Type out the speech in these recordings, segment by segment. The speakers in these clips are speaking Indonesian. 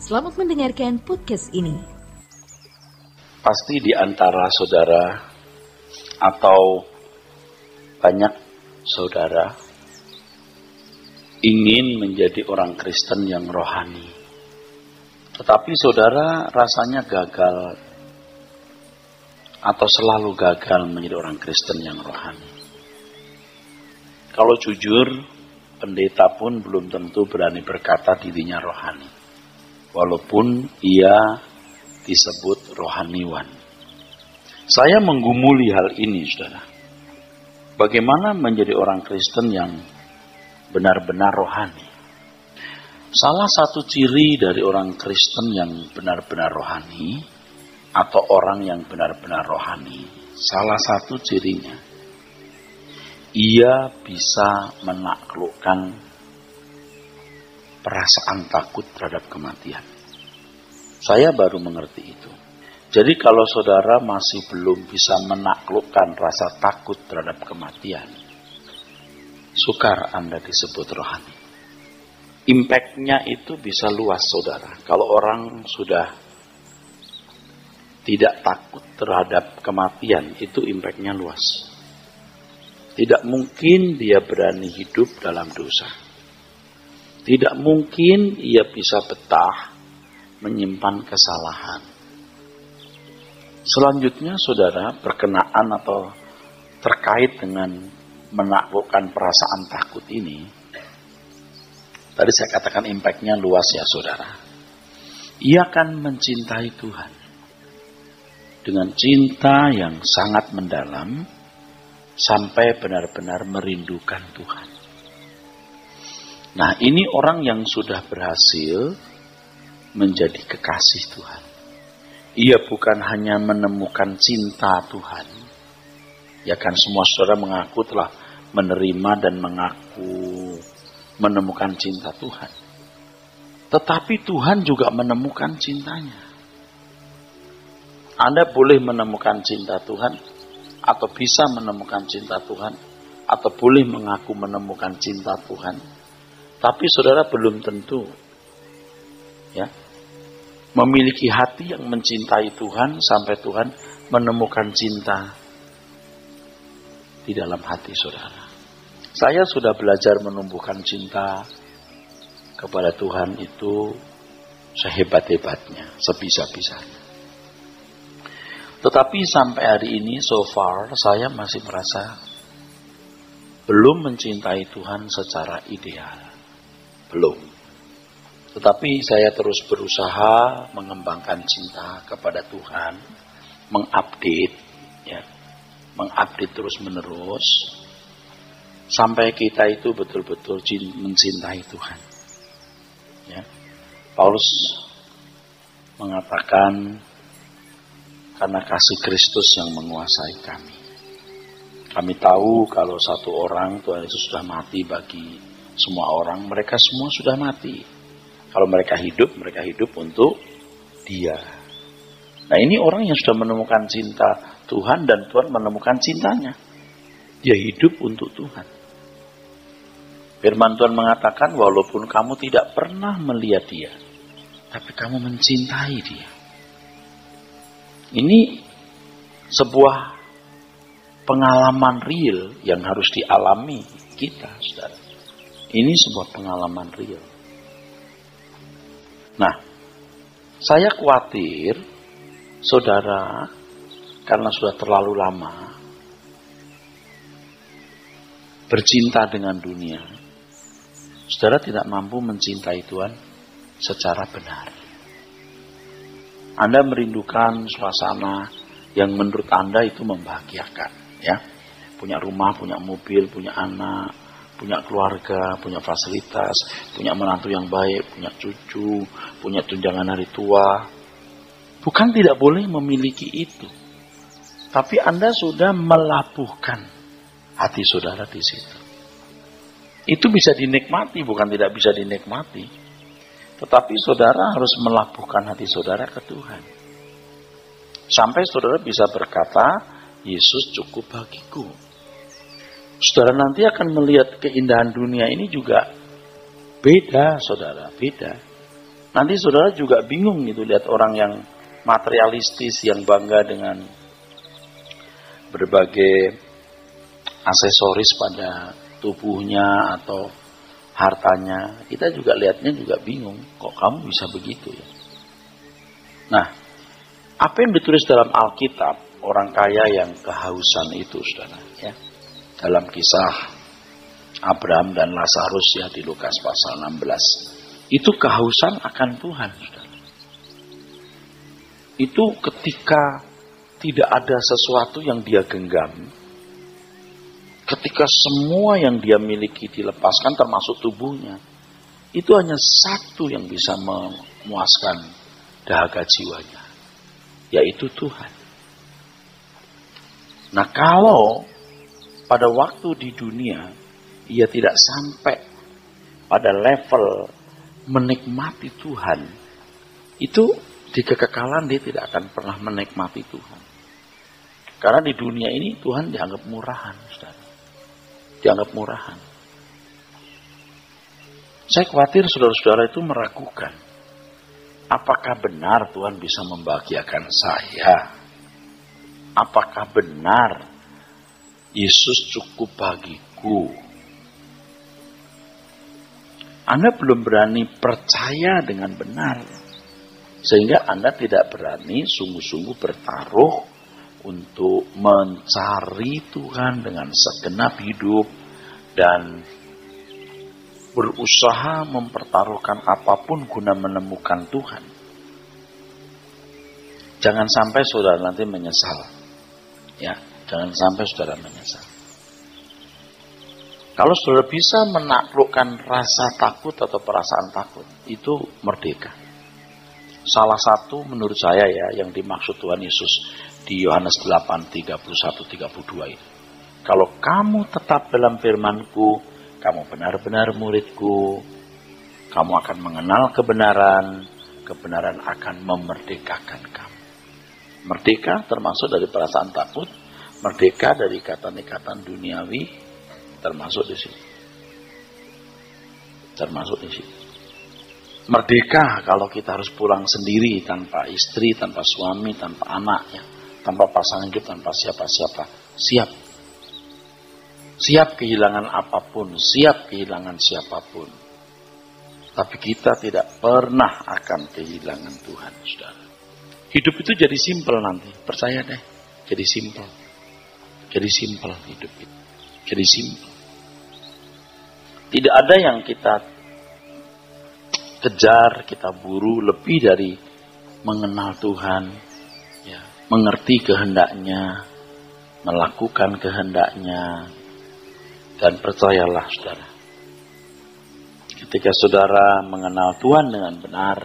Selamat mendengarkan podcast ini. Pasti di antara saudara atau banyak saudara ingin menjadi orang Kristen yang rohani. Tetapi saudara rasanya gagal atau selalu gagal menjadi orang Kristen yang rohani. Kalau jujur, pendeta pun belum tentu berani berkata dirinya rohani. Walaupun ia disebut rohaniwan. Saya menggumuli hal ini, saudara. Bagaimana menjadi orang Kristen yang benar-benar rohani? Salah satu ciri dari orang Kristen yang benar-benar rohani, atau orang yang benar-benar rohani, salah satu cirinya, ia bisa menaklukkan perasaan takut terhadap kematian. Saya baru mengerti itu. Jadi kalau saudara masih belum bisa menaklukkan rasa takut terhadap kematian, sukar Anda disebut rohani. Impact-nya itu bisa luas, saudara. Kalau orang sudah tidak takut terhadap kematian, itu impact-nya luas. Tidak mungkin dia berani hidup dalam dosa. Tidak mungkin ia bisa betah menyimpan kesalahan. Selanjutnya, saudara, berkenaan atau terkait dengan menaklukkan perasaan takut ini, tadi saya katakan impact-nya luas ya, saudara. Ia akan mencintai Tuhan dengan cinta yang sangat mendalam sampai benar-benar merindukan Tuhan. Nah, ini orang yang sudah berhasil menjadi kekasih Tuhan. Ia bukan hanya menemukan cinta Tuhan. Ya kan, semua saudara mengaku telah menerima dan mengaku menemukan cinta Tuhan. Tetapi Tuhan juga menemukan cintanya. Anda boleh menemukan cinta Tuhan, atau bisa menemukan cinta Tuhan, atau boleh mengaku menemukan cinta Tuhan. Tapi saudara belum tentu ya memiliki hati yang mencintai Tuhan sampai Tuhan menemukan cinta di dalam hati saudara. Saya sudah belajar menumbuhkan cinta kepada Tuhan itu sehebat-hebatnya, sebisa-bisanya. Tetapi sampai hari ini, so far, saya masih merasa belum mencintai Tuhan secara ideal. Belum. Tetapi saya terus berusaha mengembangkan cinta kepada Tuhan, mengupdate terus menerus, sampai kita itu betul-betul mencintai Tuhan. Ya. Paulus mengatakan, karena kasih Kristus yang menguasai kami. Kami tahu kalau satu orang, Tuhan Yesus sudah mati bagi semua orang. Mereka semua sudah mati. Kalau mereka hidup untuk Dia. Nah, ini orang yang sudah menemukan cinta Tuhan dan Tuhan menemukan cintanya. Dia hidup untuk Tuhan. Firman Tuhan mengatakan, walaupun kamu tidak pernah melihat Dia, tapi kamu mencintai Dia. Ini sebuah pengalaman real yang harus dialami kita, saudara. Ini sebuah pengalaman real. Nah, saya khawatir, saudara, karena sudah terlalu lama bercinta dengan dunia, saudara tidak mampu mencintai Tuhan secara benar. Anda merindukan suasana yang menurut Anda itu membahagiakan, ya. Punya rumah, punya mobil, punya anak, punya keluarga, punya fasilitas, punya menantu yang baik, punya cucu, punya tunjangan hari tua. Bukan tidak boleh memiliki itu. Tapi Anda sudah melabuhkan hati saudara di situ. Itu bisa dinikmati, bukan tidak bisa dinikmati. Tetapi saudara harus melabuhkan hati saudara ke Tuhan. Sampai saudara bisa berkata, Yesus cukup bagiku. Saudara nanti akan melihat keindahan dunia ini juga beda, saudara, beda. Nanti saudara juga bingung gitu lihat orang yang materialistis, yang bangga dengan berbagai aksesoris pada tubuhnya atau hartanya. Kita juga lihatnya juga bingung, kok kamu bisa begitu ya. Nah, apa yang ditulis dalam Alkitab, orang kaya yang kehausan itu, saudara, ya. Dalam kisah Abraham dan Lazarus ya di Lukas pasal 16. Itu kehausan akan Tuhan, saudara. Itu ketika tidak ada sesuatu yang dia genggam, ketika semua yang dia miliki dilepaskan termasuk tubuhnya, itu hanya satu yang bisa memuaskan dahaga jiwanya, yaitu Tuhan. Nah, kalau pada waktu di dunia ia tidak sampai pada level menikmati Tuhan, itu di kekekalan dia tidak akan pernah menikmati Tuhan. Karena di dunia ini Tuhan dianggap murahan, saudara. Dianggap murahan. Saya khawatir saudara-saudara itu meragukan, apakah benar Tuhan bisa membahagiakan saya? Apakah benar Yesus cukup bagiku? Anda belum berani percaya dengan benar, sehingga Anda tidak berani sungguh-sungguh bertaruh untuk mencari Tuhan dengan segenap hidup dan berusaha mempertaruhkan apapun guna menemukan Tuhan. Jangan sampai saudara nanti menyesal. Ya, jangan sampai saudara menyesal. Kalau saudara bisa menaklukkan rasa takut atau perasaan takut, itu merdeka. Salah satu menurut saya ya yang dimaksud Tuhan Yesus di Yohanes 8, 31-32 itu. Kalau kamu tetap dalam firman-Ku, kamu benar-benar murid-Ku, kamu akan mengenal kebenaran, kebenaran akan memerdekakan kamu. Merdeka termasuk dari perasaan takut, merdeka dari ikatan-ikatan duniawi, termasuk di situ. Termasuk di situ. Merdeka kalau kita harus pulang sendiri tanpa istri, tanpa suami, tanpa anaknya, tanpa pasangan hidup, tanpa siapa-siapa. Siap. Siap kehilangan apapun, siap kehilangan siapapun. Tapi kita tidak pernah akan kehilangan Tuhan, saudara. Hidup itu jadi simpel nanti, percaya deh. Jadi simpel. Jadi simpel hidup itu. Jadi simpel. Tidak ada yang kita kejar, kita buru lebih dari mengenal Tuhan, ya, mengerti kehendaknya, melakukan kehendaknya, dan percayalah saudara, ketika saudara mengenal Tuhan dengan benar,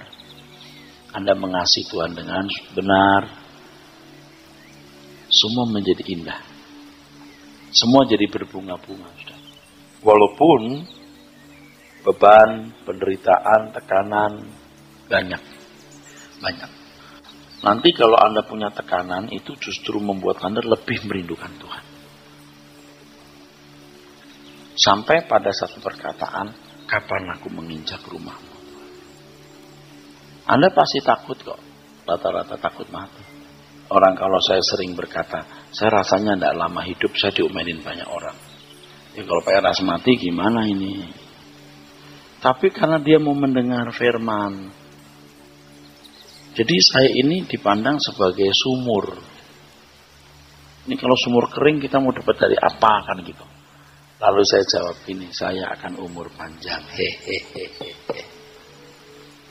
Anda mengasihi Tuhan dengan benar, semua menjadi indah, semua jadi berbunga-bunga, saudara. Walaupun beban, penderitaan, tekanan banyak. Nanti kalau Anda punya tekanan, itu justru membuat Anda lebih merindukan Tuhan. Sampai pada satu perkataan, kapan aku menginjak rumahmu? Anda pasti takut kok, rata-rata takut mati. Orang kalau saya sering berkata, saya rasanya tidak lama hidup, saya diomelin banyak orang. Ya kalau PRS mati gimana ini? Tapi karena dia mau mendengar firman. Jadi saya ini dipandang sebagai sumur. Ini kalau sumur kering kita mau dapat dari apa kan gitu. Lalu saya jawab ini, saya akan umur panjang. Hehehe.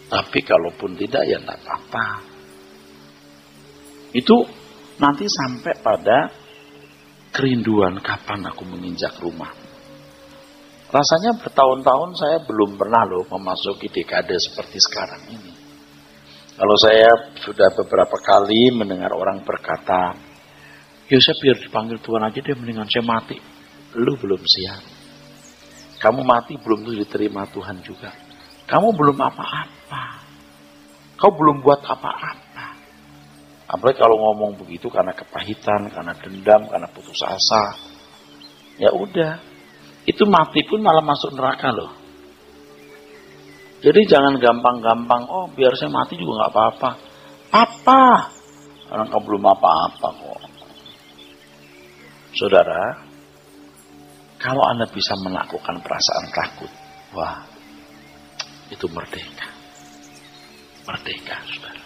Tapi kalaupun tidak ya tidak apa-apa. Itu nanti sampai pada kerinduan kapan aku menginjak rumah. Rasanya bertahun-tahun saya belum pernah loh memasuki dekade seperti sekarang ini. Kalau saya sudah beberapa kali mendengar orang berkata, ya saya biar dipanggil Tuhan aja deh, mendingan saya mati. Lu belum siap. Kamu mati belum tuh diterima Tuhan juga. Kamu belum apa-apa. Kau belum buat apa-apa. Apalagi kalau ngomong begitu karena kepahitan, karena dendam, karena putus asa. Ya udah. Itu mati pun malah masuk neraka loh. Jadi jangan gampang-gampang, oh biar saya mati juga nggak apa-apa. Apa? Orang kau belum apa-apa kok. Saudara, kalau Anda bisa menaklukkan perasaan takut, wah, itu merdeka. Merdeka, saudara.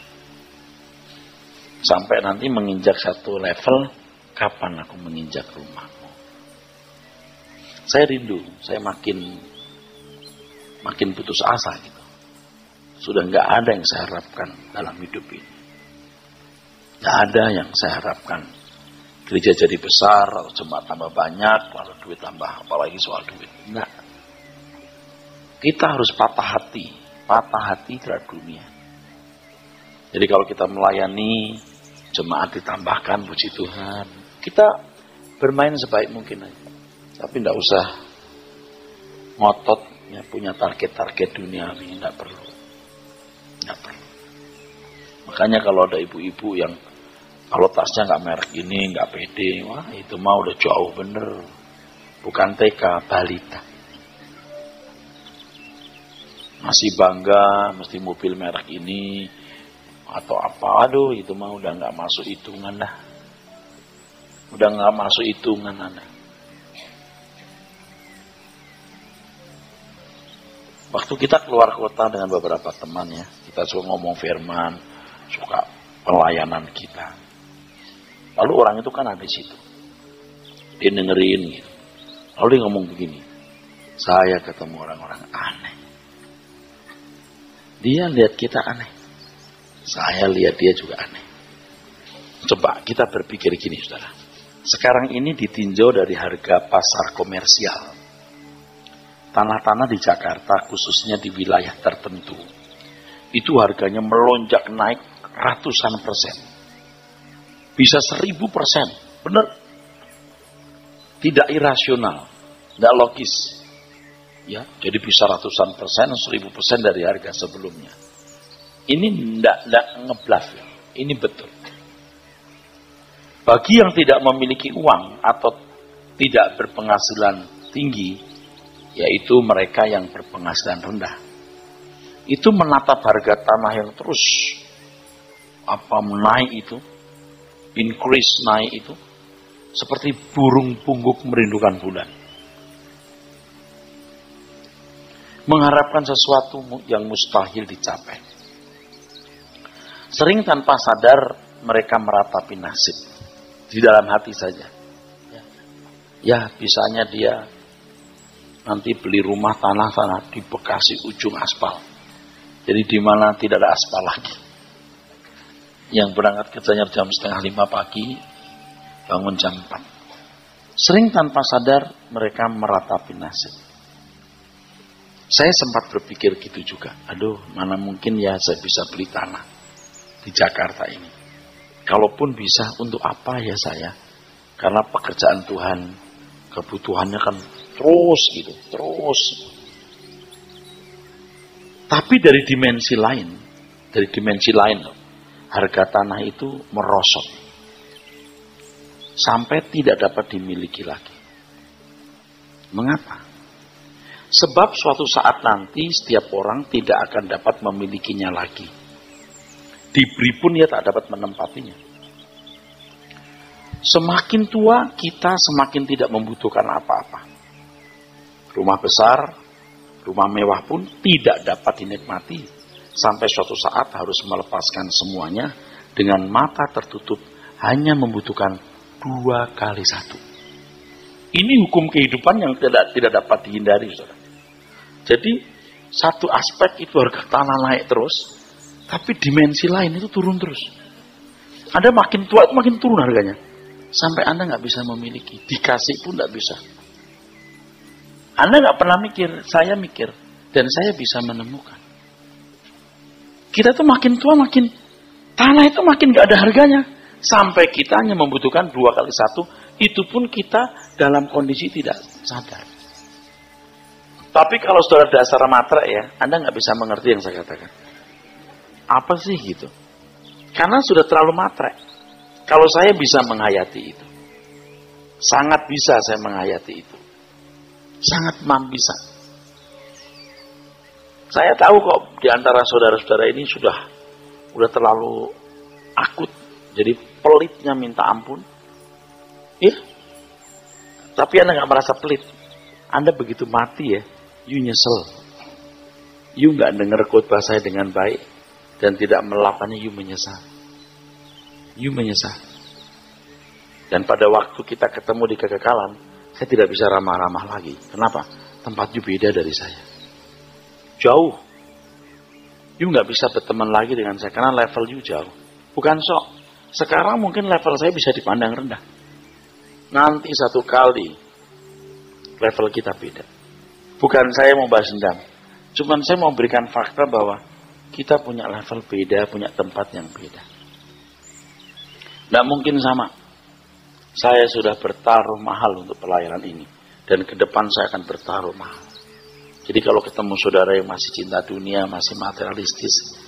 Sampai nanti menginjak satu level, kapan aku menginjak rumahmu? Saya rindu, saya makin putus asa gitu. Sudah nggak ada yang saya harapkan dalam hidup ini. Nggak ada yang saya harapkan. Gereja jadi besar, atau jemaat tambah banyak, lalu duit tambah, apalagi soal duit. Enggak. Kita harus patah hati terhadap dunia. Jadi kalau kita melayani, jemaat ditambahkan, puji Tuhan. Kita bermain sebaik mungkin aja. Tapi enggak usah ngotot, ya, punya target-target duniawi, enggak perlu. Enggak perlu. Makanya kalau ada ibu-ibu yang kalau tasnya nggak merek ini, nggak pede, wah itu mah udah jauh bener. Bukan TK, balita. Masih bangga, mesti mobil merek ini, atau apa, aduh itu mah udah nggak masuk hitungan dah. Udah nggak masuk hitungan Anda. Waktu kita keluar kota dengan beberapa teman ya, kita suka ngomong firman, suka pelayanan kita. Lalu orang itu kan ada di situ. Dia dengerin gitu. Lalu dia ngomong begini. Saya ketemu orang-orang aneh. Dia lihat kita aneh. Saya lihat dia juga aneh. Coba kita berpikir gini, saudara. Sekarang ini ditinjau dari harga pasar komersial. Tanah-tanah di Jakarta, khususnya di wilayah tertentu, itu harganya melonjak naik ratusan persen. Bisa 1000%, benar? Tidak irasional, tidak logis. Ya, jadi bisa ratusan persen, 1000% dari harga sebelumnya. Ini tidak ngeblaf ya, ini betul. Bagi yang tidak memiliki uang atau tidak berpenghasilan tinggi, yaitu mereka yang berpenghasilan rendah, itu menatap harga tanah yang terus naik itu, increase naik itu, seperti burung pungguk merindukan bulan. Mengharapkan sesuatu yang mustahil dicapai. Sering tanpa sadar mereka meratapi nasib. Di dalam hati saja. Ya, bisanya dia nanti beli rumah tanah sana di Bekasi ujung aspal. Jadi di mana tidak ada aspal lagi. Yang berangkat kerjanya jam 4:30 pagi, bangun jam 4. Sering tanpa sadar mereka meratapi nasib. Saya sempat berpikir gitu juga. Aduh, mana mungkin ya saya bisa beli tanah di Jakarta ini. Kalaupun bisa, untuk apa ya saya? Karena pekerjaan Tuhan, kebutuhannya kan terus gitu, terus. Tapi dari dimensi lain loh, harga tanah itu merosot sampai tidak dapat dimiliki lagi. Mengapa? Sebab suatu saat nanti setiap orang tidak akan dapat memilikinya lagi. Diberi pun ia tak dapat menempatinya. Semakin tua kita semakin tidak membutuhkan apa-apa. Rumah besar, rumah mewah pun tidak dapat dinikmati. Sampai suatu saat harus melepaskan semuanya dengan mata tertutup, hanya membutuhkan 2x1. Ini hukum kehidupan yang tidak dapat dihindari, saudara. Jadi satu aspek itu harga tanah naik terus, tapi dimensi lain itu turun terus. Anda makin tua itu makin turun harganya, sampai Anda nggak bisa memiliki, dikasih pun nggak bisa. Anda nggak pernah mikir, saya mikir, dan saya bisa menemukan. Kita tuh makin tua makin tanah itu makin nggak ada harganya, sampai kita hanya membutuhkan 2x1. Itu pun kita dalam kondisi tidak sadar. Tapi kalau saudara dasar matre ya, Anda nggak bisa mengerti yang saya katakan. Apa sih gitu? Karena sudah terlalu matre. Kalau saya bisa menghayati itu, sangat bisa saya menghayati itu, sangat bisa. Saya tahu kok di antara saudara-saudara ini sudah terlalu akut, jadi pelitnya minta ampun. Ya, tapi Anda nggak merasa pelit. Anda begitu mati ya, you nyesel. You nggak dengar khotbah saya dengan baik dan tidak melakukannya, you menyesal. You menyesal. Dan pada waktu kita ketemu di kekekalan, saya tidak bisa ramah-ramah lagi. Kenapa? Tempat you beda dari saya. Jauh. You nggak bisa berteman lagi dengan saya karena level you jauh. Bukan sok. Sekarang mungkin level saya bisa dipandang rendah. Nanti satu kali level kita beda. Bukan saya mau bahas dendam. Cuman saya mau berikan fakta bahwa kita punya level beda, punya tempat yang beda. Nggak mungkin sama. Saya sudah bertaruh mahal untuk pelayanan ini. Dan ke depan saya akan bertaruh mahal. Jadi kalau ketemu saudara yang masih cinta dunia, masih materialistis,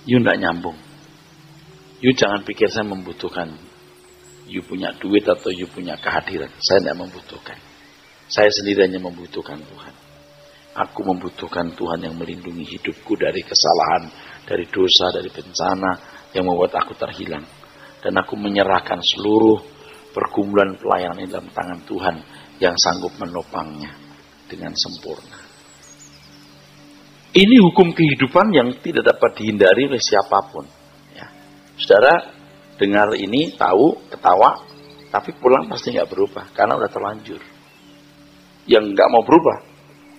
you nggak nyambung. You jangan pikir saya membutuhkan. You punya duit atau you punya kehadiran. Saya tidak membutuhkan. Saya sendiri hanya membutuhkan Tuhan. Aku membutuhkan Tuhan yang melindungi hidupku dari kesalahan, dari dosa, dari bencana yang membuat aku terhilang. Dan aku menyerahkan seluruh pergumulan pelayanan ini dalam tangan Tuhan yang sanggup menopangnya dengan sempurna. Ini hukum kehidupan yang tidak dapat dihindari oleh siapapun. Ya. Saudara dengar ini, tahu, ketawa, tapi pulang pasti nggak berubah karena udah terlanjur. Yang nggak mau berubah,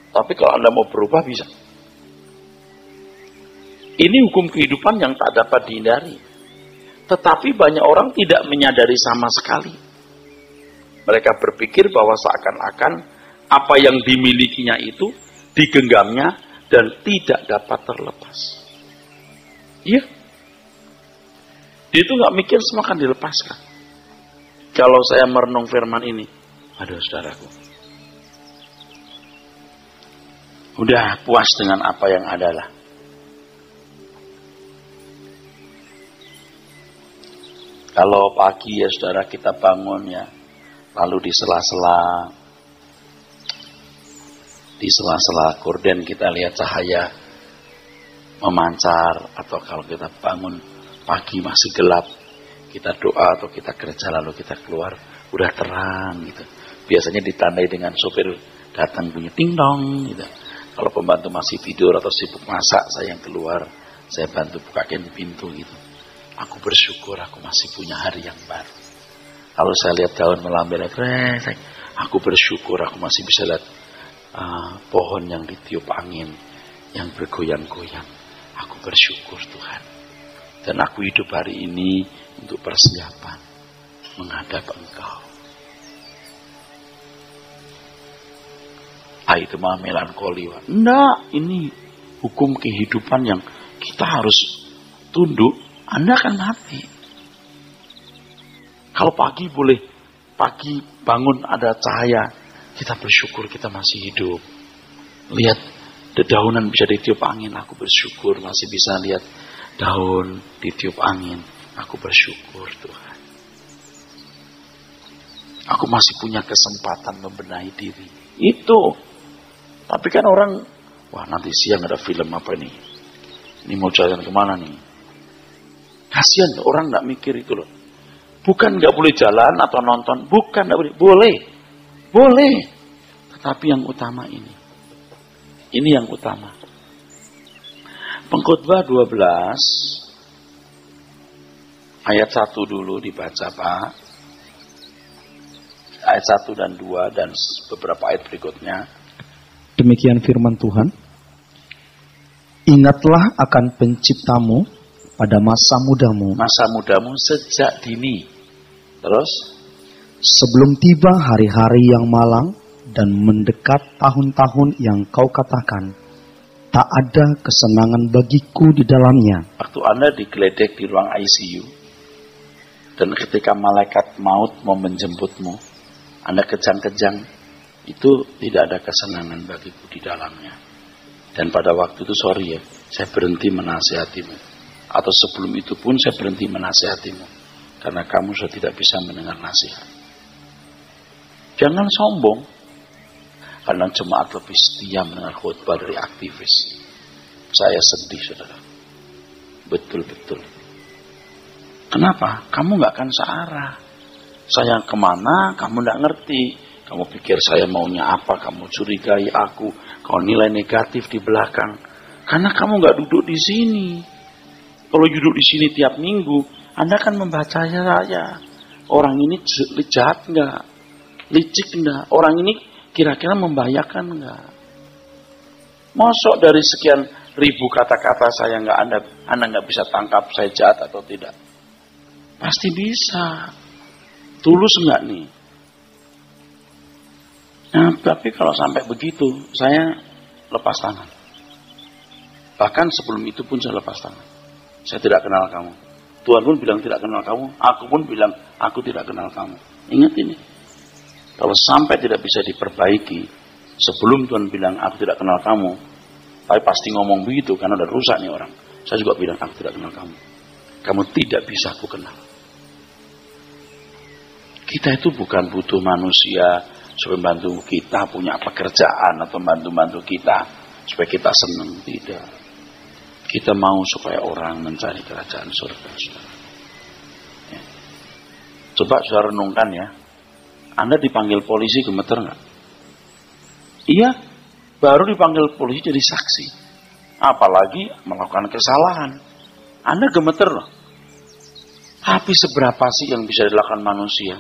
tapi kalau Anda mau berubah bisa. Ini hukum kehidupan yang tak dapat dihindari. Tetapi banyak orang tidak menyadari sama sekali. Mereka berpikir bahwa seakan-akan apa yang dimilikinya itu digenggamnya dan tidak dapat terlepas. Iya. Dia itu nggak mikir semua akan dilepaskan. Kalau saya merenung firman ini, aduh saudaraku, udah puas dengan apa yang adalah. Kalau pagi ya saudara kita bangun ya, lalu di sela-sela gorden kita lihat cahaya memancar, atau kalau kita bangun pagi masih gelap, kita doa atau kita kerja lalu kita keluar udah terang gitu. Biasanya ditandai dengan sopir datang bunyi ting dong gitu. Kalau pembantu masih tidur atau sibuk masak, saya yang keluar, saya bantu bukain pintu gitu. Aku bersyukur aku masih punya hari yang baru. Kalau saya lihat daun melambai, aku bersyukur aku masih bisa lihat pohon yang ditiup angin, yang bergoyang-goyang. Aku bersyukur Tuhan. Dan aku hidup hari ini untuk persiapan menghadap Engkau. Itu mah melankoli. Enggak, ini hukum kehidupan yang kita harus tunduk. Anda akan mati. Kalau pagi bangun ada cahaya, kita bersyukur kita masih hidup. Lihat dedaunan bisa ditiup angin, aku bersyukur masih bisa lihat daun ditiup angin. Aku bersyukur Tuhan. Aku masih punya kesempatan membenahi diri. Itu. Tapi kan orang, wah nanti siang ada film apa nih? Ini mau jalan kemana nih? Kasian orang nggak mikir itu loh. Bukan nggak boleh jalan atau nonton, bukan nggak boleh, boleh. Tetapi yang utama ini yang utama. Pengkhotbah 12 ayat 1 dulu dibaca Pak. Ayat 1 dan 2 dan beberapa ayat berikutnya. Demikian firman Tuhan. Ingatlah akan penciptamu pada masa mudamu. Masa mudamu sejak dini. Terus? Sebelum tiba hari-hari yang malang dan mendekat tahun-tahun yang kau katakan, tak ada kesenangan bagiku di dalamnya. Waktu Anda digeledek di ruang ICU, dan ketika malaikat maut mau menjemputmu, Anda kejang-kejang, itu tidak ada kesenangan bagiku di dalamnya. Dan pada waktu itu, sorry ya, saya berhenti menasihatimu. Atau sebelum itu pun saya berhenti menasihatimu. Karena kamu sudah tidak bisa mendengar nasihat. Jangan sombong. Karena jemaat lebih setia mendengar khotbah dari aktivis. Saya sedih, saudara. Betul-betul. Kenapa? Kamu nggak akan searah. Saya kemana, kamu nggak ngerti. Kamu pikir saya maunya apa, kamu curigai aku, kau nilai negatif di belakang. Karena kamu nggak duduk di sini. Kalau duduk di sini tiap minggu, Anda akan membaca saya. Orang ini jahat nggak? Licik nggak? Orang ini kira-kira membahayakan nggak? Masuk dari sekian ribu kata-kata saya Anda nggak bisa tangkap saya jahat atau tidak? Pasti bisa. Tulus nggak nih? Nah, tapi kalau sampai begitu, saya lepas tangan. Bahkan sebelum itu pun saya lepas tangan. Saya tidak kenal kamu. Tuhan pun bilang tidak kenal kamu. Aku pun bilang aku tidak kenal kamu. Ingat ini. Kalau sampai tidak bisa diperbaiki, sebelum Tuhan bilang aku tidak kenal kamu, tapi pasti ngomong begitu karena udah rusak nih orang. Saya juga bilang aku tidak kenal kamu. Kamu tidak bisa aku kenal. Kita itu bukan butuh manusia supaya membantu kita punya pekerjaan atau bantu-bantu kita supaya kita senang. Tidak. Kita mau supaya orang mencari kerajaan surga. Ya. Coba saudara renungkan ya. Anda dipanggil polisi gemeter nggak? Iya, baru dipanggil polisi jadi saksi. Apalagi melakukan kesalahan. Anda gemeter loh. Tapi seberapa sih yang bisa dilakukan manusia?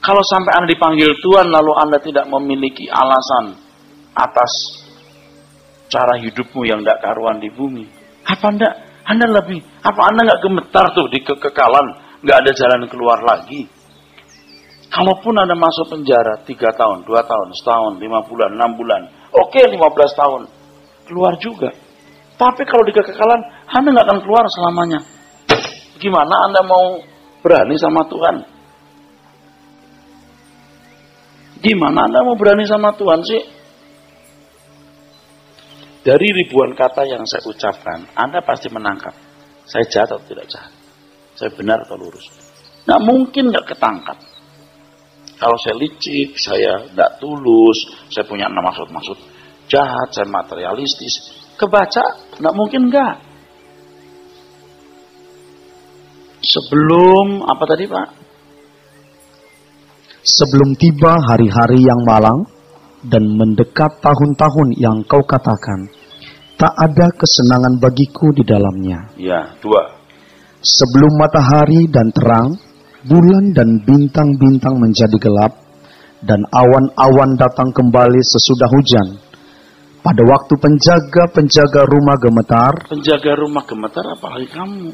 Kalau sampai Anda dipanggil Tuhan lalu Anda tidak memiliki alasan atas cara hidupmu yang tidak karuan di bumi. Apa Anda nggak gemetar tuh di kekekalan, nggak ada jalan keluar lagi? Kalaupun Anda masuk penjara 3 tahun, 2 tahun, setahun, 5 bulan, 6 bulan, oke 15 tahun, keluar juga. Tapi kalau di kekekalan, Anda nggak akan keluar selamanya. Gimana Anda mau berani sama Tuhan? Gimana Anda mau berani sama Tuhan sih? Dari ribuan kata yang saya ucapkan, Anda pasti menangkap. Saya jahat atau tidak jahat? Saya benar atau lurus? Nggak mungkin nggak ketangkap. Kalau saya licik, saya tidak tulus, saya punya maksud-maksud jahat, saya materialistis, kebaca, nggak mungkin nggak. Sebelum, apa tadi Pak? Sebelum tiba hari-hari yang malang dan mendekat tahun-tahun yang kau katakan, tak ada kesenangan bagiku di dalamnya. Ya, 2. Sebelum matahari dan terang, bulan dan bintang-bintang menjadi gelap, dan awan-awan datang kembali sesudah hujan. Pada waktu penjaga-penjaga rumah gemetar. Penjaga rumah gemetar apalagi kamu.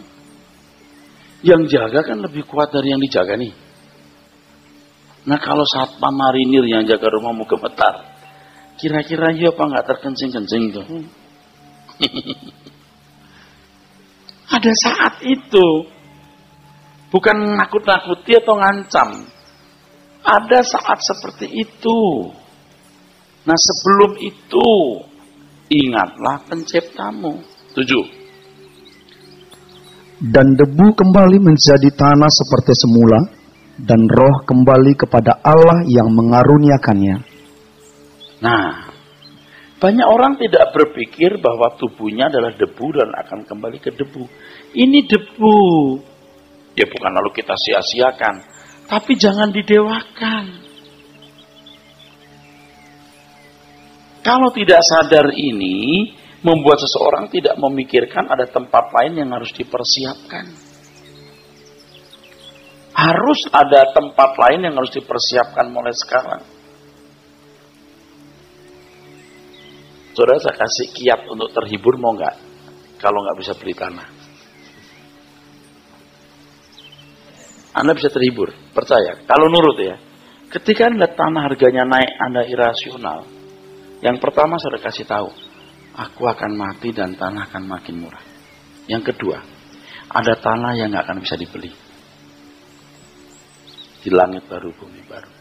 Yang jaga kan lebih kuat dari yang dijaga nih. Nah kalau satpam marinir yang jaga rumahmu gemetar, kira-kira ya apa nggak terkencing-kencing tuh? Ada saat itu. Bukan nakut-nakuti atau ngancam. Ada saat seperti itu. Nah sebelum itu, ingatlah penciptamu. 7. Dan debu kembali menjadi tanah seperti semula, dan roh kembali kepada Allah yang mengaruniakannya. Nah, banyak orang tidak berpikir bahwa tubuhnya adalah debu dan akan kembali ke debu. Ini debu. Ya bukan lalu kita sia-siakan, tapi jangan didewakan. Kalau tidak sadar ini, membuat seseorang tidak memikirkan ada tempat lain yang harus dipersiapkan. Harus ada tempat lain yang harus dipersiapkan mulai sekarang. Saudara, saya kasih kiat untuk terhibur, mau nggak? Kalau nggak bisa beli tanah. Anda bisa terhibur, percaya. Kalau nurut ya, ketika Anda tanah harganya naik, Anda irasional. Yang pertama saya kasih tahu, aku akan mati dan tanah akan makin murah. Yang kedua, ada tanah yang nggak akan bisa dibeli. Di langit baru, bumi baru.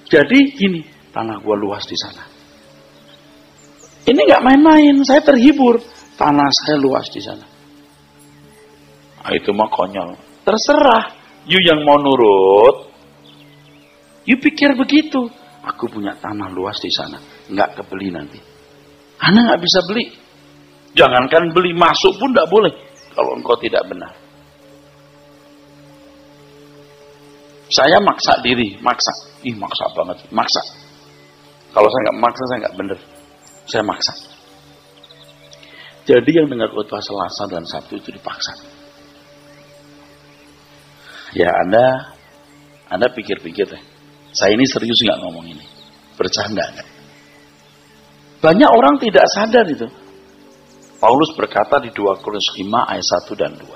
Jadi gini, tanah gua luas di sana. Ini nggak main-main, saya terhibur. Tanah saya luas di sana. Nah, itu mah konyol. Terserah. You yang mau nurut, you pikir begitu. Aku punya tanah luas di sana, nggak kebeli nanti. Anda nggak bisa beli. Jangankan beli, masuk pun tidak boleh kalau engkau tidak benar. Saya maksa diri, maksa banget, maksa. Kalau saya nggak maksa, saya nggak benar. Saya maksa. Jadi yang dengar khotbah Selasa dan Sabtu itu dipaksa. Ya Anda pikir-pikir deh. Saya ini serius nggak ngomong ini, bercanda nggak? Banyak orang tidak sadar itu. Paulus berkata di 2 Korintus 5 ayat 1 dan 2.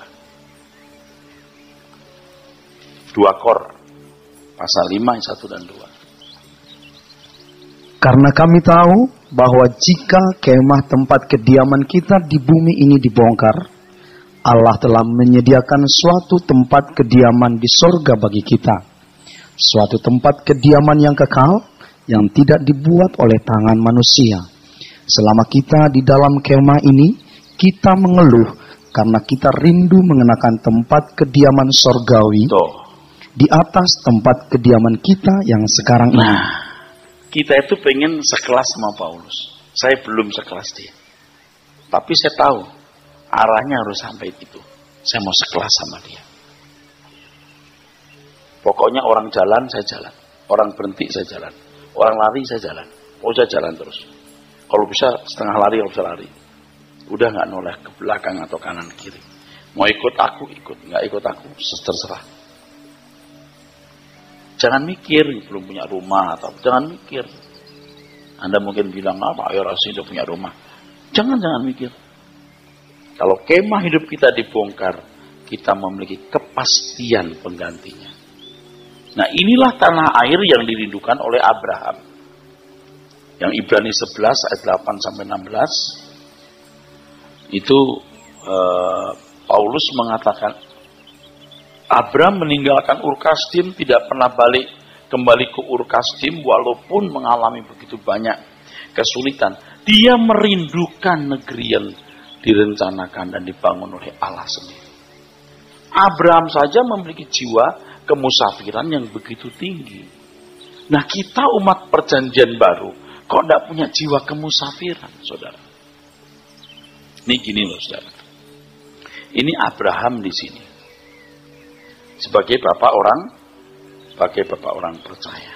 2 Kor pasal 5 ayat 1 dan 2. Karena kami tahu bahwa jika kemah tempat kediaman kita di bumi ini dibongkar, Allah telah menyediakan suatu tempat kediaman di sorga bagi kita. Suatu tempat kediaman yang kekal, yang tidak dibuat oleh tangan manusia. Selama kita di dalam kemah ini, kita mengeluh karena kita rindu mengenakan tempat kediaman sorgawi di atas tempat kediaman kita yang sekarang ini. Kita itu pengen sekelas sama Paulus. Saya belum sekelas dia. Tapi saya tahu arahnya harus sampai itu. Saya mau sekelas sama dia. Pokoknya orang jalan, saya jalan. Orang berhenti, saya jalan. Orang lari, saya jalan. Saya jalan terus. Kalau bisa setengah lari, kalau bisa lari. Udah nggak noleh ke belakang atau kanan kiri. Mau ikut aku, ikut. Nggak ikut aku, terserah. Jangan mikir belum punya rumah atau jangan mikir. Anda mungkin bilang apa? Ayo Rasul udah punya rumah. Jangan mikir. Kalau kemah hidup kita dibongkar, kita memiliki kepastian penggantinya. Nah, inilah tanah air yang dirindukan oleh Abraham. Yang Ibrani 11 ayat 8 sampai 16 itu Paulus mengatakan Abraham meninggalkan Ur Kasdim, tidak pernah kembali ke Ur Kasdim walaupun mengalami begitu banyak kesulitan. Dia merindukan negeri yang direncanakan dan dibangun oleh Allah sendiri. Abraham saja memiliki jiwa kemusafiran yang begitu tinggi. Nah, kita umat perjanjian baru kok tidak punya jiwa kemusafiran, saudara? Ini gini loh, saudara. Ini Abraham di sini. Sebagai bapak orang percaya.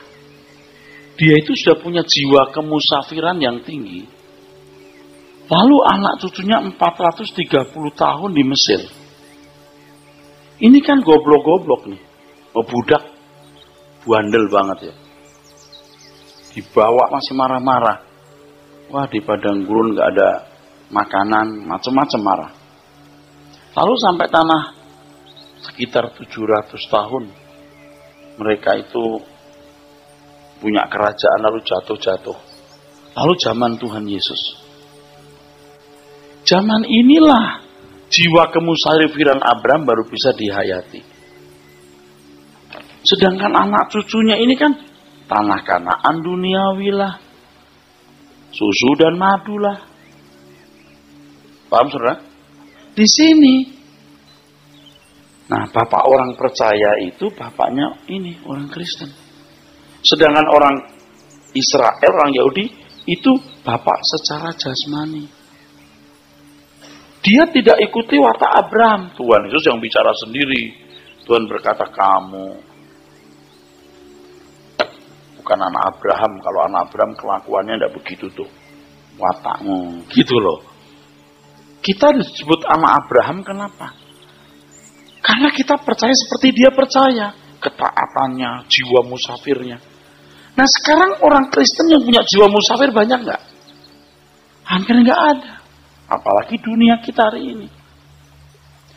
Dia itu sudah punya jiwa kemusafiran yang tinggi. Lalu anak cucunya 430 tahun di Mesir. Ini kan goblok-goblok nih. Budak. Bandel banget ya. Dibawa masih marah-marah. Wah, di padang gurun gak ada makanan, macam-macam marah. Lalu sampai tanah sekitar 700 tahun mereka itu punya kerajaan lalu jatuh. Lalu zaman Tuhan Yesus. Zaman inilah jiwa kemusafiran Abraham baru bisa dihayati. Sedangkan anak cucunya ini kan tanah Kanaan duniawi lah. Susu dan madu lah. Paham saudara? Di sini. Nah, bapak orang percaya itu bapaknya ini orang Kristen. Sedangkan orang Israel, orang Yahudi itu bapak secara jasmani. Dia tidak ikuti watak Abraham. Tuhan Yesus yang bicara sendiri. Tuhan berkata, kamu bukan anak Abraham. Kalau anak Abraham kelakuannya tidak begitu tuh. Watakmu. Gitu loh. Kita disebut anak Abraham kenapa? Karena kita percaya seperti dia percaya. Ketaatannya, jiwa musafirnya. Nah, sekarang orang Kristen yang punya jiwa musafir banyak nggak? Hampir nggak ada. Apalagi dunia kita hari ini.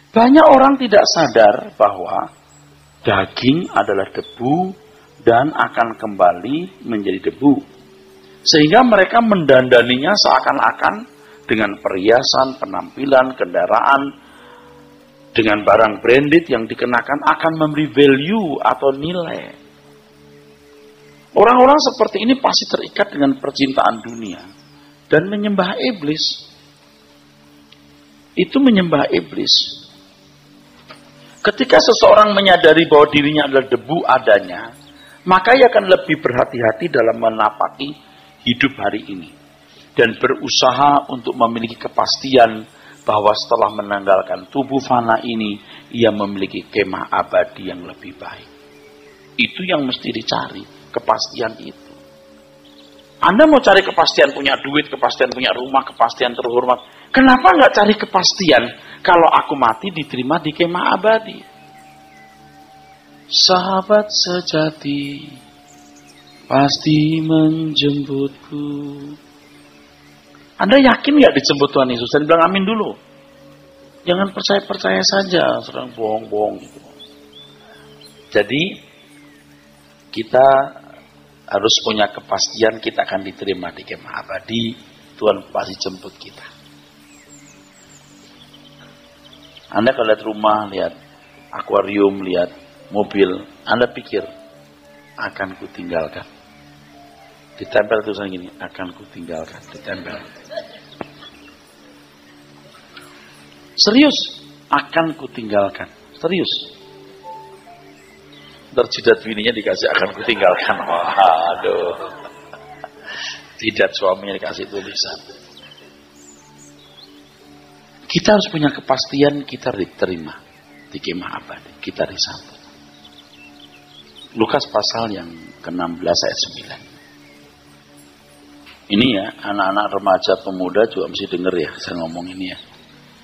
Banyak orang tidak sadar bahwa daging adalah debu dan akan kembali menjadi debu. Sehingga mereka mendandaninya seakan-akan dengan perhiasan, penampilan, kendaraan, dengan barang branded yang dikenakan akan memberi value atau nilai. Orang-orang seperti ini pasti terikat dengan percintaan dunia dan menyembah iblis. Itu menyembah iblis. Ketika seseorang menyadari bahwa dirinya adalah debu adanya, maka ia akan lebih berhati-hati dalam menapaki hidup hari ini. dan berusaha untuk memiliki kepastian bahwa setelah menanggalkan tubuh fana ini, ia memiliki kemah abadi yang lebih baik. Itu yang mesti dicari, kepastian itu. Anda mau cari kepastian punya duit, kepastian punya rumah, kepastian terhormat. Kenapa nggak cari kepastian kalau aku mati diterima di kemah abadi? Sahabat sejati pasti menjemputku. Anda yakin nggak dijemput Tuhan Yesus? Dan bilang amin dulu. Jangan percaya-percaya saja, serang bohong-bohong gitu. Jadi kita harus punya kepastian kita akan diterima di kemah abadi. Tuhan pasti jemput kita. Anda kalau lihat rumah, lihat akuarium, lihat mobil, Anda pikir akan kutinggalkan. Ditempel tulisan gini, akan kutinggalkan, ditempel. Serius, akan kutinggalkan. Serius. Terjidat bininya dikasih akan kutinggalkan. Waduh. Jidat suaminya dikasih tulisan. Kita harus punya kepastian kita diterima di kemah abadi. Kita disambut. Lukas pasal yang ke-16 ayat 9. Ini ya, anak-anak remaja pemuda juga mesti denger ya, saya ngomong ini ya.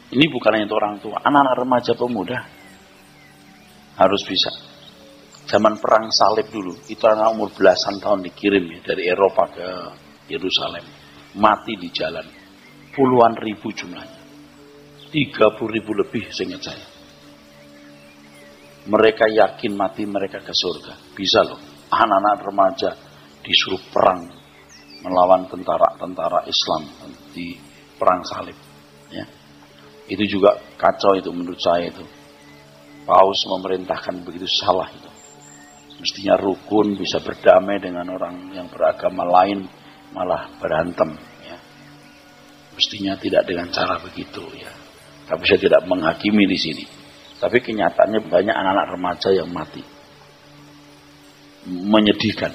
Ini bukan hanya untuk orang tua, anak-anak remaja pemuda harus bisa. Zaman perang salib dulu, itu anak umur belasan tahun dikirim ya, dari Eropa ke Yerusalem. Mati di jalan, puluhan ribu jumlahnya. 30.000 lebih seingat saya. Mereka yakin mati mereka ke surga. Bisa loh, anak-anak remaja disuruh perang melawan tentara-tentara Islam di perang salib. Ya. Itu juga kacau itu menurut saya itu. Paus memerintahkan begitu salah itu. Mestinya rukun, bisa berdamai dengan orang yang beragama lain, malah berantem. Ya. Mestinya tidak dengan cara begitu ya. Tapi saya tidak menghakimi di sini. Tapi kenyataannya banyak anak-anak remaja yang mati. Menyedihkan.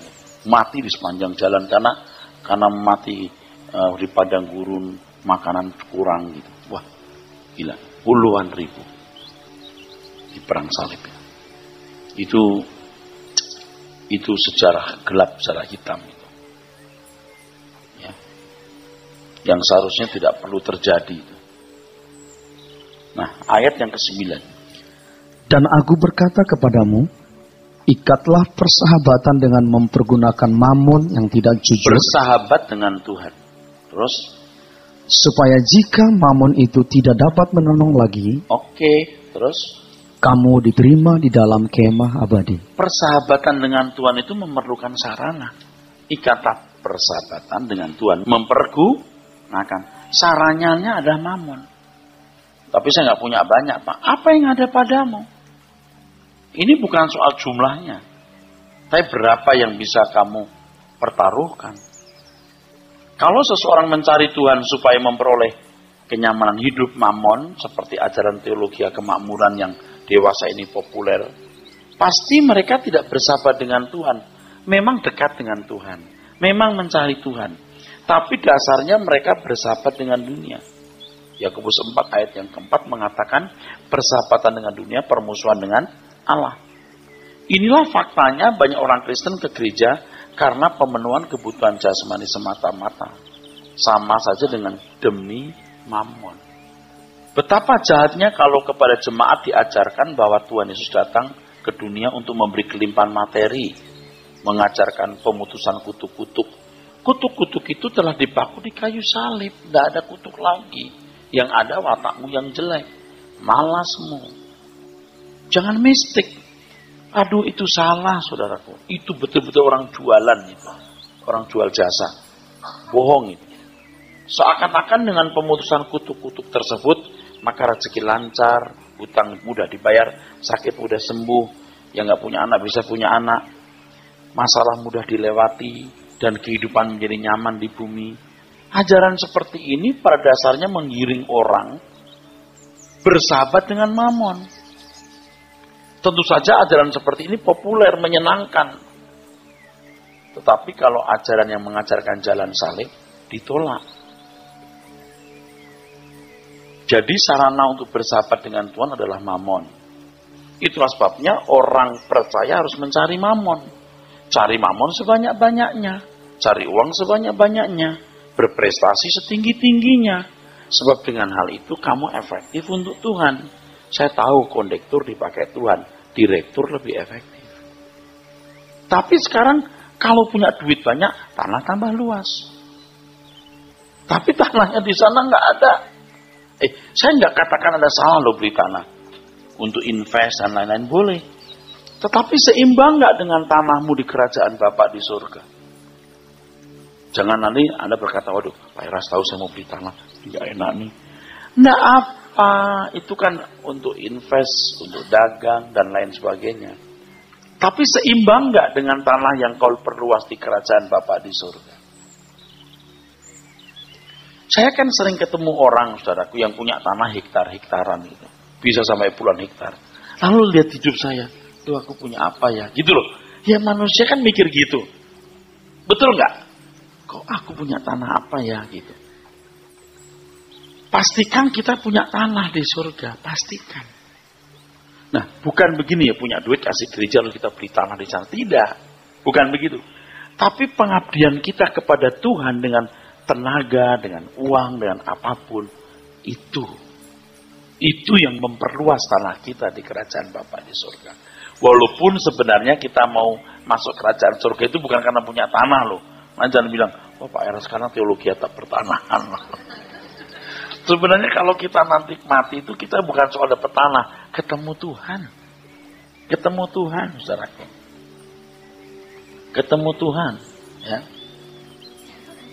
Mati di sepanjang jalan karena mati di padang gurun, makanan kurang gitu. Wah, gila. Puluhan ribu di perang salib. Itu sejarah gelap, sejarah hitam itu. Ya. Yang seharusnya tidak perlu terjadi itu. Nah, ayat yang ke-9. Dan aku berkata kepadamu, ikatlah persahabatan dengan mempergunakan mammon yang tidak jujur. Bersahabat dengan Tuhan. Terus? Supaya jika mammon itu tidak dapat menolong lagi. Oke, terus? Kamu diterima di dalam kemah abadi. Persahabatan dengan Tuhan itu memerlukan sarana. Ikatlah persahabatan dengan Tuhan. Mempergunakan. Sarananya ada mammon. Tapi saya nggak punya banyak, Pak. Apa yang ada padamu? Ini bukan soal jumlahnya. Tapi berapa yang bisa kamu pertaruhkan? Kalau seseorang mencari Tuhan supaya memperoleh kenyamanan hidup mamon, seperti ajaran teologi kemakmuran yang dewasa ini populer, pasti mereka tidak bersahabat dengan Tuhan. Memang dekat dengan Tuhan. Memang mencari Tuhan. Tapi dasarnya mereka bersahabat dengan dunia. Yakobus 4 ayat yang keempat mengatakan persahabatan dengan dunia, permusuhan dengan Allah. Inilah faktanya banyak orang Kristen ke gereja karena pemenuhan kebutuhan jasmani semata-mata. Sama saja dengan demi mammon. Betapa jahatnya kalau kepada jemaat diajarkan bahwa Tuhan Yesus datang ke dunia untuk memberi kelimpahan materi. Mengajarkan pemutusan kutuk-kutuk. Kutuk-kutuk itu telah dipaku di kayu salib. Tidak ada kutuk lagi. Yang ada watakmu yang jelek, malasmu. Jangan mistik. Aduh, itu salah, saudaraku. Itu betul-betul orang jualan itu. Orang jual jasa. Bohong itu. Seakan-akan dengan pemutusan kutuk-kutuk tersebut, maka rezeki lancar, hutang mudah dibayar, sakit mudah sembuh, yang nggak punya anak bisa punya anak, masalah mudah dilewati, dan kehidupan menjadi nyaman di bumi. Ajaran seperti ini pada dasarnya menggiring orang bersahabat dengan mammon. Tentu saja ajaran seperti ini populer, menyenangkan. Tetapi kalau ajaran yang mengajarkan jalan salib, ditolak. Jadi sarana untuk bersahabat dengan Tuhan adalah mamon. Itulah sebabnya orang percaya harus mencari mamon. Cari mamon sebanyak-banyaknya. Cari uang sebanyak-banyaknya. Berprestasi setinggi-tingginya. Sebab dengan hal itu kamu efektif untuk Tuhan. Saya tahu kondektur dipakai Tuhan. Direktur lebih efektif. Tapi sekarang kalau punya duit banyak, tanah tambah luas. Tapi tanahnya di sana nggak ada. Saya nggak katakan ada salah loh beli tanah. Untuk invest dan lain-lain boleh. Tetapi seimbang nggak dengan tanahmu di kerajaan Bapa di surga? Jangan nanti Anda berkata, waduh, Pak Eras tahu saya mau beli tanah. Nggak enak nih. Nggak apa. Itu kan untuk invest, untuk dagang, dan lain sebagainya. Tapi seimbang nggak dengan tanah yang kau perluas di kerajaan Bapa di surga? Saya kan sering ketemu orang, saudaraku, yang punya tanah hektar-hektaran gitu. Bisa sampai puluhan hektar. Lalu lihat hidup saya, tuh aku punya apa ya? Gitu loh. Ya manusia kan mikir gitu. Betul nggak? Kok aku punya tanah apa ya? Gitu. Pastikan kita punya tanah di surga. Pastikan. Nah, bukan begini ya, punya duit kasih gereja lalu kita beli tanah di sana. Tidak. Bukan begitu. Tapi pengabdian kita kepada Tuhan dengan tenaga, dengan uang, dengan apapun, itu yang memperluas tanah kita di kerajaan Bapa di surga. Walaupun sebenarnya kita mau masuk kerajaan surga itu bukan karena punya tanah loh. Nah, jangan bilang, oh Pak Eras sekarang teologi atap pertanahan. Sebenarnya kalau kita nanti mati itu kita bukan soal dapat tanah, ketemu Tuhan. Ketemu Tuhan, saudaraku. Ketemu Tuhan, ya.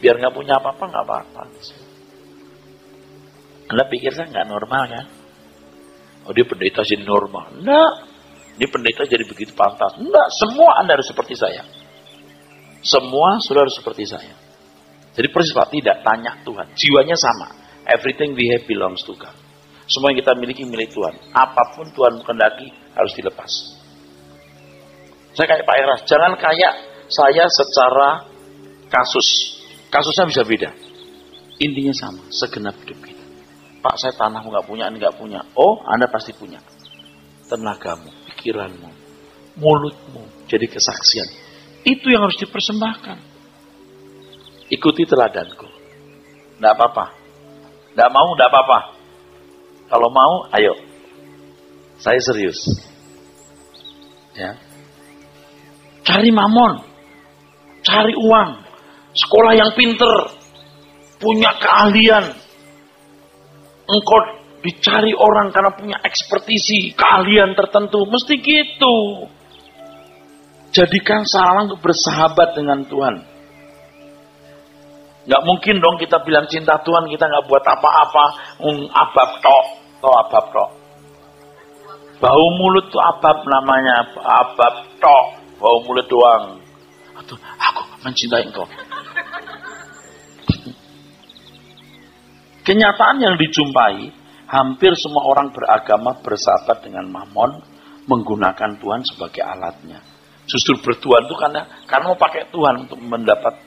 Biar nggak punya apa-apa, nggak apa-apa. Anda pikir saya nggak normal kan? Oh dia pendeta jadi normal. Enggak. Dia pendeta jadi begitu pantas. Enggak. Semua Anda harus seperti saya. Semua sudah harus seperti saya. Jadi persis Pak, tidak. Tanya Tuhan. Jiwanya sama. Everything we have belongs to God. Semua yang kita miliki milik Tuhan. Apapun Tuhan kehendaki harus dilepas. Saya kayak Pak Eras. Jangan kayak saya secara kasus. Kasusnya bisa beda. Intinya sama, segenap hidup kita. Pak, saya tanahmu nggak punya, ini nggak punya. Oh, Anda pasti punya. Tenagamu, pikiranmu, mulutmu, jadi kesaksian. Itu yang harus dipersembahkan. Ikuti teladanku. Nggak apa-apa. Nggak mau, nggak apa-apa. Kalau mau, ayo. Saya serius. Ya. Cari mamon. Cari uang. Sekolah yang pinter, punya keahlian. Engkau dicari orang karena punya ekspertisi, keahlian tertentu. Mesti gitu. Jadikan sarana untuk bersahabat dengan Tuhan. Gak mungkin dong kita bilang cinta Tuhan, kita gak buat apa-apa. Abab tok. Tau abab tok. Bau mulut tuh abab namanya. Abab tok. Bau mulut doang. Atau aku mencintai engkau. Kenyataan yang dijumpai, hampir semua orang beragama bersahabat dengan mamon, menggunakan Tuhan sebagai alatnya. Justru bertuhan itu karena mau pakai Tuhan untuk mendapat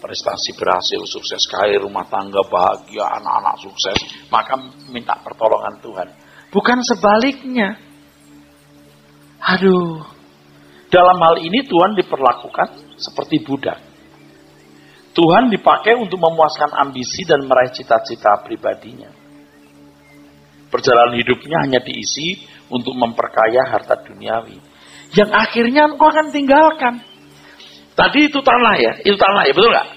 prestasi berhasil, sukses kaya, rumah tangga bahagia, anak-anak sukses, maka minta pertolongan Tuhan. Bukan sebaliknya. Aduh, dalam hal ini Tuhan diperlakukan seperti budak. Tuhan dipakai untuk memuaskan ambisi dan meraih cita-cita pribadinya. Perjalanan hidupnya hanya diisi untuk memperkaya harta duniawi. Yang akhirnya engkau akan tinggalkan. Tadi itu tanah ya, betul nggak?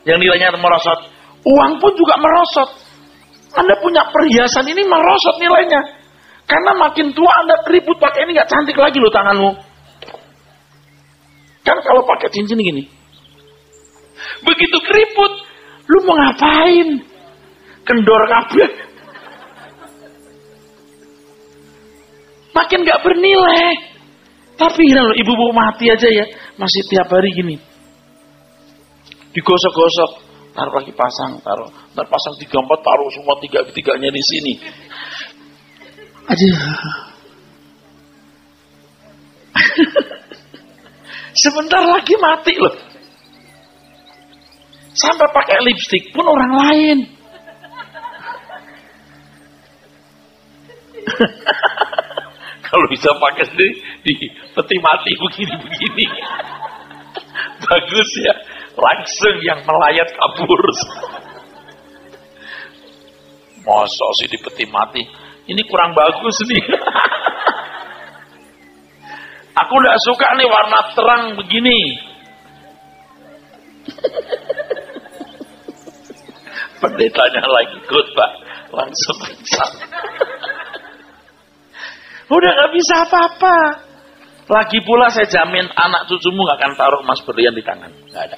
Yang nilainya merosot. Uang pun juga merosot. Anda punya perhiasan ini merosot nilainya. Karena makin tua Anda keriput pakai ini nggak cantik lagi loh tanganmu. Kan kalau pakai cincin gini. Begitu keriput, lu mau ngapain? Kendor kabel. Makin gak bernilai. Tapi ibu-ibu mati aja ya, masih tiap hari gini. Digosok-gosok, taruh lagi pasang, ntar pasang 3-4, taruh semua tiga-tiganya di sini. Aduh. Sebentar lagi mati loh. Sampai pakai lipstik pun orang lain. Kalau bisa pakai di peti mati begini-begini. Bagus ya. Langsung yang melayat kabur. Masa sih di peti mati? Ini kurang bagus nih. Aku enggak suka nih warna terang begini. Pendetanya lagi khotbah, langsung pingsan. Udah gak bisa apa-apa. Lagi pula saya jamin anak cucumu gak akan taruh emas berlian di tangan. Gak ada.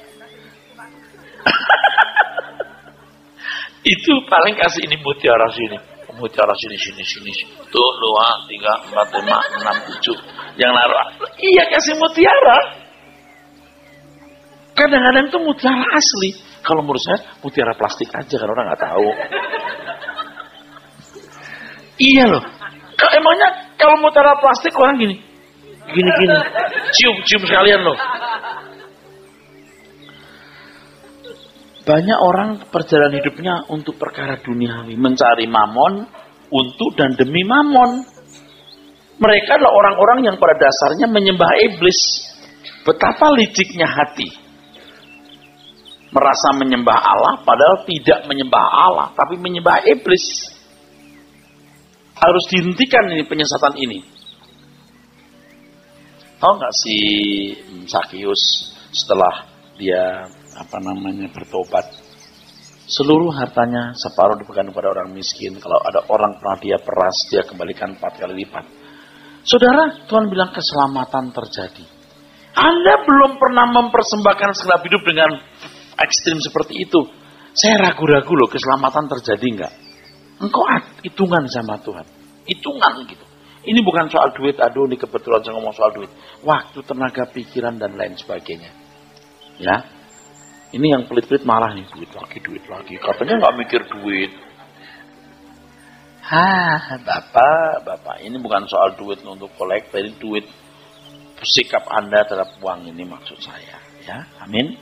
Itu paling kasih ini mutiara sini. Mutiara sini. Tuh 2, 3, 4, 5, 6, 7. Yang naruh. Iya kasih mutiara. Kadang-kadang itu mutiara asli. Kalau menurut saya mutiara plastik aja kan orang gak tahu. Iya loh. Emangnya kalau mutiara plastik orang gini. Cium sekalian loh. Banyak orang perjalanan hidupnya untuk perkara duniawi, mencari mamon untuk dan demi mamon. Mereka adalah orang-orang yang pada dasarnya menyembah iblis. Betapa liciknya hati. Merasa menyembah Allah padahal tidak menyembah Allah, tapi menyembah iblis. Harus dihentikan ini penyesatan ini. Tahu nggak si Sakius setelah dia bertobat, seluruh hartanya separuh dipegang kepada orang miskin. Kalau ada orang pernah dia peras, dia kembalikan 4 kali lipat. Saudara, Tuhan bilang keselamatan terjadi. Anda belum pernah mempersembahkan segenap hidup dengan ekstrim seperti itu. Saya ragu-ragu loh, keselamatan terjadi enggak? Engkau hitungan sama Tuhan. Hitungan gitu. Ini bukan soal duit, aduh ini kebetulan saya ngomong soal duit. Waktu, tenaga, pikiran, dan lain sebagainya. Ya. Ini yang pelit-pelit malah nih, duit lagi. Katanya nggak mikir duit. Bapak, ini bukan soal duit untuk kolektor, ini duit sikap Anda terhadap uang ini maksud saya. Ya, amin.